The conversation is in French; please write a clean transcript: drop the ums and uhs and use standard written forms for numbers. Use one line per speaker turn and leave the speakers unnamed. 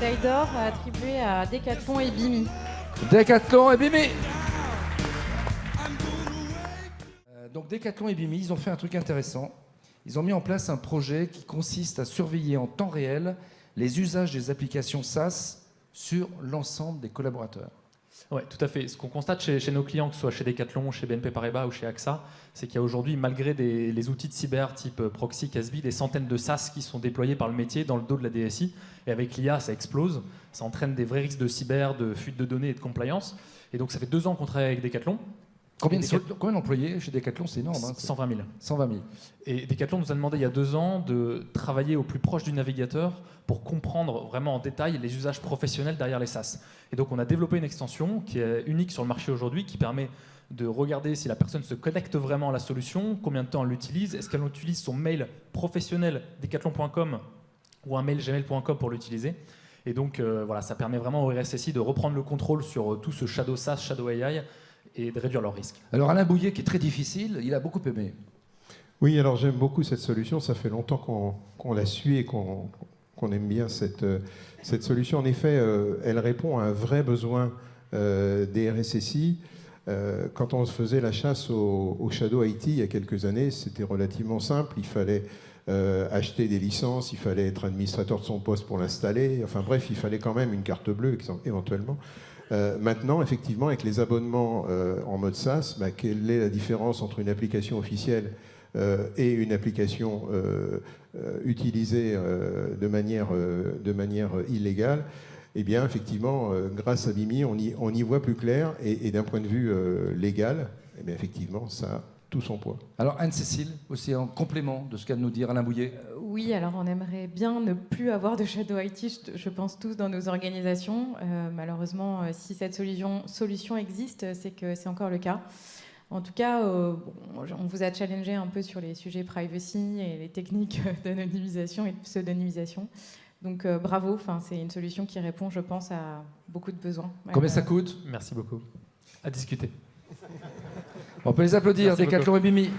médaille d'or attribuée à Decathlon et Bimi.
Decathlon et Bimi. Donc Decathlon et Bimi, ils ont fait un truc intéressant. Ils ont mis en place un projet qui consiste à surveiller en temps réel les usages des applications SaaS sur l'ensemble des collaborateurs.
Oui, tout à fait. Ce qu'on constate chez nos clients, que ce soit chez Decathlon, chez BNP Paribas ou chez AXA, c'est qu'il y a aujourd'hui, malgré les outils de cyber type Proxy, Casby, des centaines de SaaS qui sont déployés par le métier dans le dos de la DSI. Et avec l'IA, ça explose. Ça entraîne des vrais risques de cyber, de fuite de données et de compliance. Et donc, ça fait 2 ans qu'on travaille avec Decathlon.
Combien d'employés chez Decathlon? C'est énorme. Hein,
120 000.
120 000.
Et Decathlon nous a demandé il y a 2 ans de travailler au plus proche du navigateur pour comprendre vraiment en détail les usages professionnels derrière les SaaS. Et donc on a développé une extension qui est unique sur le marché aujourd'hui, qui permet de regarder si la personne se connecte vraiment à la solution, combien de temps elle l'utilise, est-ce qu'elle utilise son mail professionnel decathlon.com ou un mail gmail.com pour l'utiliser. Et donc voilà, ça permet vraiment au RSSI de reprendre le contrôle sur tout ce Shadow SaaS, Shadow AI, et de réduire leurs risques.
Alors Alain Bouillet, qui est très difficile, il a beaucoup aimé.
Oui, alors j'aime beaucoup cette solution. Ça fait longtemps qu'on la suit et qu'on aime bien cette solution. En effet, elle répond à un vrai besoin des RSSI. Quand on se faisait la chasse au Shadow IT il y a quelques années, c'était relativement simple. Il fallait acheter des licences, il fallait être administrateur de son poste pour l'installer. Enfin bref, il fallait quand même une carte bleue éventuellement. Maintenant, effectivement, avec les abonnements en mode SaaS, quelle est la différence entre une application officielle et une application utilisée de manière illégale? Eh bien, effectivement, grâce à Bimi, on y voit plus clair. Et d'un point de vue légal, eh bien, effectivement, ça a tout son poids.
Alors Anne-Cécile, aussi en complément de ce qu'a de nous dire Alain Bouillet.
Oui, alors on aimerait bien ne plus avoir de Shadow IT, je pense tous, dans nos organisations. Malheureusement, si cette solution existe, c'est que c'est encore le cas. En tout cas, on vous a challengé un peu sur les sujets privacy et les techniques d'anonymisation et de pseudonymisation. Donc bravo, c'est une solution qui répond, je pense, à beaucoup de besoins.
Combien ça coûte?
Merci beaucoup. À discuter.
On peut les applaudir,
Merci
Decathlon
beaucoup.
et Bimi.